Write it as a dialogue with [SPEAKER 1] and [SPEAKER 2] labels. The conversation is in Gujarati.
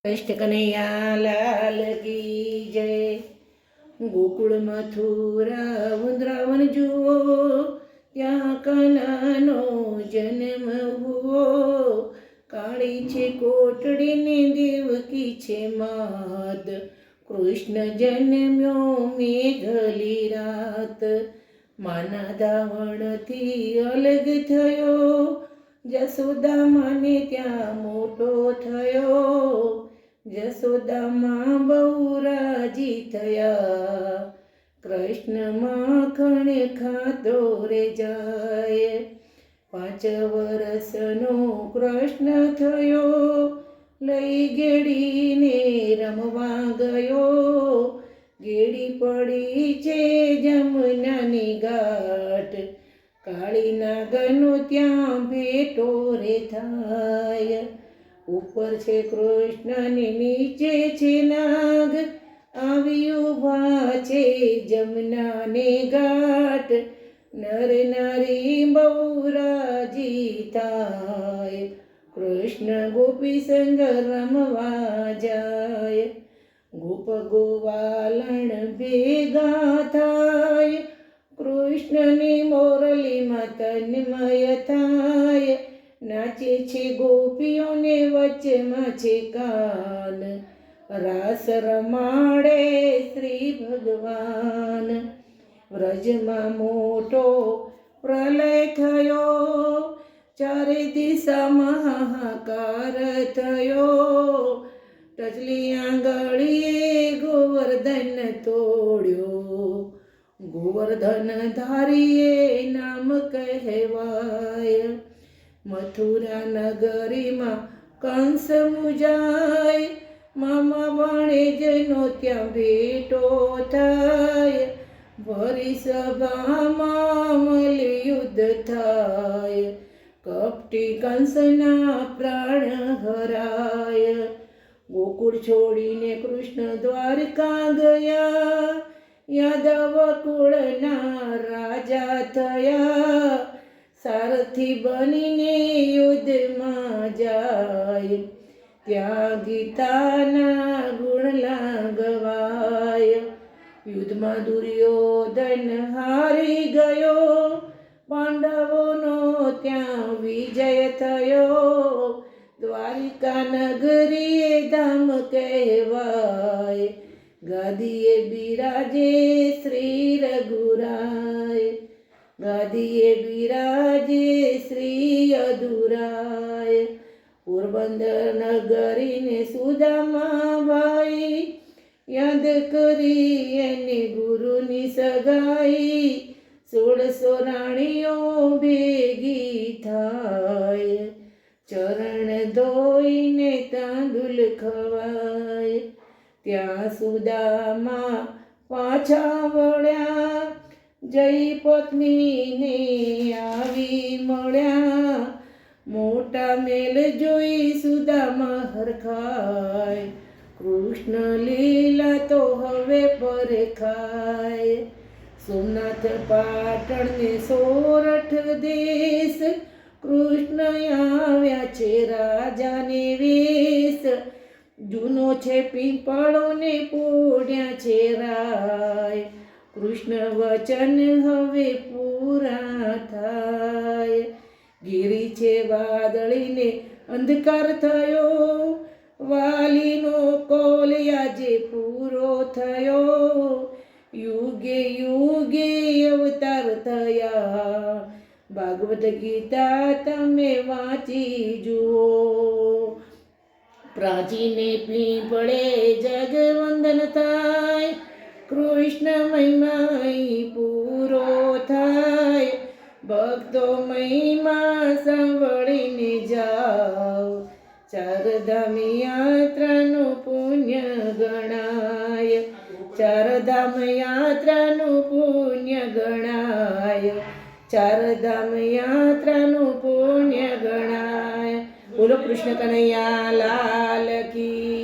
[SPEAKER 1] કૃષ્ણ કનૈયા લાલ કી જય। ગોકુળ મથુરા વૃંદાવન જુઓ, ત્યાં કનનો જન્મ હુઓ। કાળી છે કોટડી ને દેવકી છે માત, કૃષ્ણ જન્મ્યો મેઘલી રાત। માના ધાવણથી અલગ થયો, જશોદા માને ત્યાં મોટો થયો। જશોદામાં બહુ રાજી થયા, કૃષ્ણ માખણ ખાતો રે જાય। 5 વર્ષનો કૃષ્ણ થયો, લઈ ગેડીને રમવા ગયો। ગેડી પડી છે જમનાની ઘાટ, કાળી નાગનો ત્યાં ભેટો રે થાય। ઉપર છે કૃષ્ણ ને નીચે છે નાગ, આવી ઊભા છે જમનાને ઘાટ। નર નારી બહુ રાજી થાય, કૃષ્ણ ગોપી સંગ રમવા જાય। ગોપ ગોવાલણ ભેગા થાય, કૃષ્ણની મોરલીમાં તન્મય થાય। નાચે છે ગોપીઓને વચમાં છે કાન, રાસ રમાડે શ્રી ભગવાન। વ્રજમાં મોટો પ્રલય થયો, ચારે દિશામાં હાહાકાર થયો। ટચલી આંગળીએ ગોવર્ધન તોડ્યો, ગોવર્ધન ધારીએ નામ કહેવાય। મથુરા નગરીમાં કંસ મુજાય, મામા ભાણેજનો ત્યાં ભેટો થાય। ભરી સભામાં મલ્લયુદ્ધ થાય, કપટી કંસના પ્રાણ હરાય। ગોકુળ છોડીને કૃષ્ણ દ્વારકા ગયા, યાદવ કુળના રાજા થયા। સારથી બનીને યુદ્ધમાં જાય, ત્યાં ગીતાના ગુણ ગવાય। યુદ્ધમાં દુર્યોધન હારી ગયો, પાંડવોનો ત્યાં વિજય થયો। દ્વારિકા નગરીએ ધામ કહેવાય, ગાદીએ બિરાજે શ્રી રઘુરાય। ગાદીએ બિરાજે શ્રી અધુરાય। પોરબંદર નગરીને સુદામા ભાઈ, યાદ કરી એને ગુરુની સગાઈ। 1600 રાણીઓ ભેગી થાય, ચરણ ધોઈને તાંદુલ ખવાય। ત્યાં સુદામા પાછા વળ્યા, જય પત્નીને આવી મળ્યા। મોટા મેલ જોઈ સુદામા હરખાય, કૃષ્ણ લીલા તો હવે પરખાય। સોમનાથ પાટણ ને સોરઠ દેશ, કૃષ્ણ આવ્યા છે રાજાને વેશ। જૂનો છે પીપળો ને પોઢ્યા છે રાય, કૃષ્ણ વચન હવે પૂરા થાય। ગીરી છે વાદળીને અંધકાર થયો, વાલીનો કોલ આજે પૂરો થયો। યુગે યુગે અવતાર થયા, ભાગવદ ગીતા તમે વાંચી જુઓ। પ્રાચીને પીપળે જગવંદન થાય, કૃષ્ણ મહિમા પૂરો થાય। ભક્તો મહિમા સાંભળીને જાઓ, ચારધામ યાત્રાનું પુણ્ય ગણાય। ચારધામ યાત્રાનું પુણ્ય ગણાય, ચારધામ યાત્રાનું પુણ્ય ગણાય। બોલો કૃષ્ણ કનૈયા લાલ કી